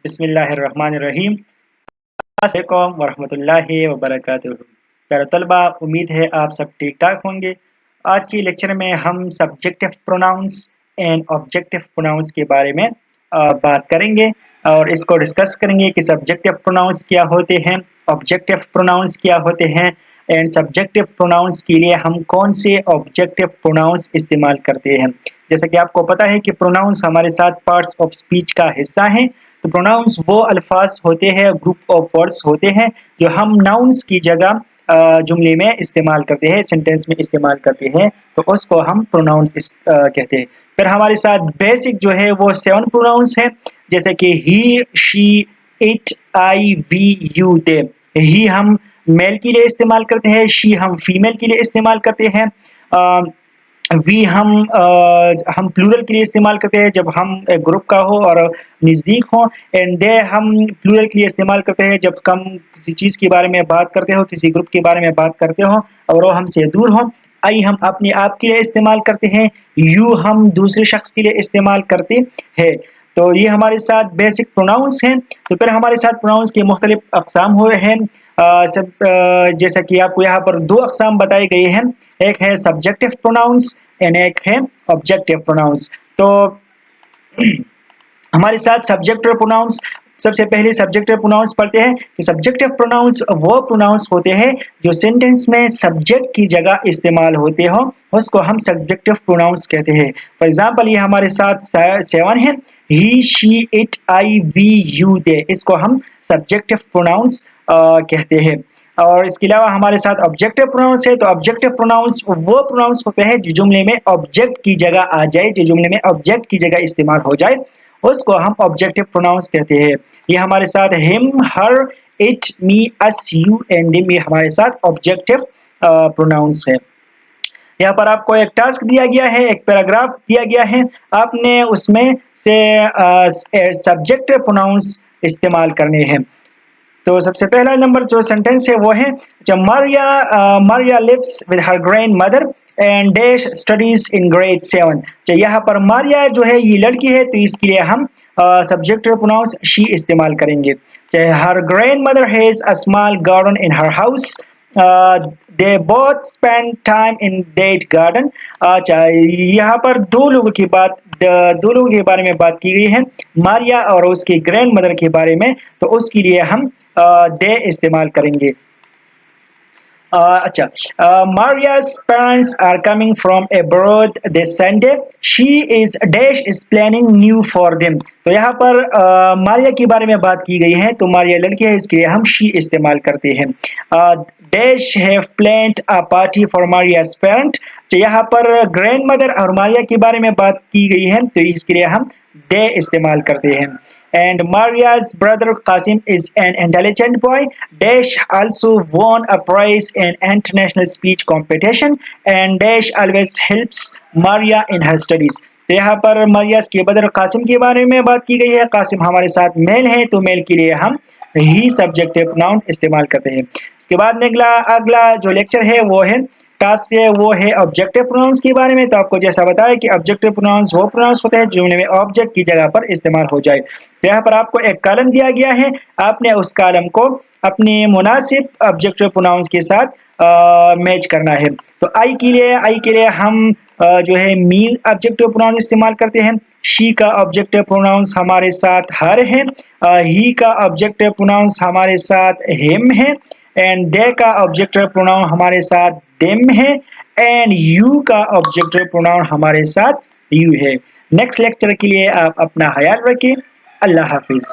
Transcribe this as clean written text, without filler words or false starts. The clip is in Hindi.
बिस्मिल्लाहिर्रहमानिर्रहीम। अस्सलाम वरहमतुल्लाहि वबरकातुहू। प्यारे तलबा, उम्मीद है आप सब ठीक ठाक होंगे। आज की लेक्चर में हम subjective pronouns and objective pronouns के बारे में बात करेंगे और इसको डिस्कस करेंगे कि सब्जेक्टिव प्रोनाउंस क्या होते हैं, ऑब्जेक्टिव प्रोनाउंस क्या होते हैं एंड सब्जेक्टिव प्रोनाउंस के लिए हम कौन से ऑब्जेक्टिव प्रोनाउंस इस्तेमाल करते हैं। जैसा कि आपको पता है कि प्रोनाउंस हमारे साथ पार्ट्स ऑफ स्पीच का हिस्सा हैं। तो प्रोनाउंस वो अल्फाज होते हैं, ग्रुप ऑफ वर्ड्स होते हैं जो हम नाउन्स की जगह जुमले में इस्तेमाल करते हैं, सेंटेंस में इस्तेमाल करते हैं, तो उसको हम प्रोनाउंस कहते हैं। फिर हमारे साथ बेसिक जो है वो 7 प्रोनाउंस है, जैसे कि he, she, it, I, we, you, they. He हम मेल के लिए इस्तेमाल करते हैं, शी हम फीमेल के लिए इस्तेमाल करते हैं, वी हम प्लूरल के लिए इस्तेमाल करते हैं जब हम एक ग्रुप का हो और नज़दीक हो, एंड दे हम प्लूरल के लिए इस्तेमाल करते हैं जब कम किसी चीज़ के बारे में बात करते हो, किसी ग्रुप के बारे में बात करते हो और वो हमसे दूर हो। आई हम अपने आप के लिए इस्तेमाल करते हैं, यू हम दूसरे शख्स के लिए इस्तेमाल करते हैं। तो ये हमारे साथ बेसिक प्रोनाउंस हैं। तो फिर हमारे साथ प्रोनाउंस के मुख्तलिफ अक़साम हुए हैं। जैसा कि आपको यहाँ पर 2 अक़साम बताए गए हैं, एक है सब्जेक्टिव प्रोनाउंस एंड एक है ऑब्जेक्टिव प्रोनाउंस। तो हमारे साथ सब्जेक्टिव प्रोनाउंस, सबसे पहले सब्जेक्टिव प्रोनाउंस पढ़ते हैं कि सब्जेक्टिव प्रोनाउंस वो प्रोनाउंस होते हैं जो सेंटेंस में सब्जेक्ट की जगह इस्तेमाल होते हो, उसको हम सब्जेक्टिव प्रोनाउंस कहते हैं। फॉर एग्जांपल ये हमारे साथ 7 है, he, she, it, I, we, you, they, इसको हम सब्जेक्टिव प्रोनाउंस कहते हैं। और इसके अलावा हमारे साथ ऑब्जेक्टिव प्रोनाउंस है। तो ऑब्जेक्टिव प्रोनाउंस वो प्रोनाउंस होते हैं जो जुमले में ऑब्जेक्ट की जगह आ जाए, जो जुमले में ऑब्जेक्ट की जगह इस्तेमाल हो जाए, उसको हम ऑब्जेक्टिव प्रोनाउंस कहते हैं। ये हमारे साथ him, her, it, me, us, you and them, ये हमारे साथ ऑब्जेक्टिव प्रोनाउंस है। यहाँ पर आपको एक टास्क दिया गया है, एक पैराग्राफ दिया गया है, आपने उसमें से सब्जेक्टिव प्रोनाउंस इस्तेमाल करने हैं। तो सबसे पहला नंबर जो सेंटेंस है वो है, जब Maria lives with her grandmother and dash studies in grade 7। तो यहाँ पर मारिया जो है ये लड़की है, तो इसके लिए हम सब्जेक्टिव प्रोनाउंस शी इस्तेमाल करेंगे। Her grandmother has a small garden in her house, they both spend time in that garden. अच्छा, यहाँ पर दो लोगों के बारे में बात की गई है, मारिया और उसके ग्रैंड मदर के बारे में, तो उसके लिए हम दे इस्तेमाल करेंगे। अच्छा, Maria's parents are coming from abroad this Sunday. She is dash is planning new for them. तो यहाँ पर मारिया के बारे में बात की गई है, तो मारिया लड़की है, इसके लिए हम she इस्तेमाल करते हैं। Dash have planned a party for Maria's parent. तो यहाँ पर ग्रैंड मदर और मारिया के बारे में बात की गई है, तो इसके लिए हम they इस्तेमाल करते हैं। And Maria's brother Qasim is an intelligent boy. Dash also won a prize in international speech competition and Dash always helps Maria in her studies. तो यहाँ पर मारिया के ब्रदर कासिम के बारे में बात की गई है। कासिम हमारे साथ मेल है, तो मेल के लिए हम ही सब्जेक्टिव नाउन इस्तेमाल करते हैं। इसके बाद में अगला जो लेक्चर है वो है टास्क है, वो है ऑब्जेक्टिव प्रोनाउंस के बारे में। तो आपको जैसा बताया कि ऑब्जेक्टिव प्रोनाउंस वो प्रोनाउंस होते हैं जुमले में ऑब्जेक्ट की जगह पर इस्तेमाल हो जाए। तो यहाँ पर आपको एक कॉलम दिया गया है, आपने उस कॉलम को अपने मुनासिब ऑब्जेक्टिव प्रोनाउंस के साथ मैच करना है। तो आई के लिए हम जो है मी ऑब्जेक्टिव प्रोनाउंस इस्तेमाल करते हैं। शी का ऑब्जेक्टिव प्रोनाउंस हमारे साथ हर है, ही का ऑब्जेक्टिव प्रोनाउंस हमारे साथ हिम है, एंड दे का ऑब्जेक्टिव प्रोनाउन हमारे साथ देम है, एंड यू का ऑब्जेक्टिव प्रोनाउन हमारे साथ यू है। नेक्स्ट लेक्चर के लिए आप अपना ख्याल रखिए। अल्लाह हाफिज।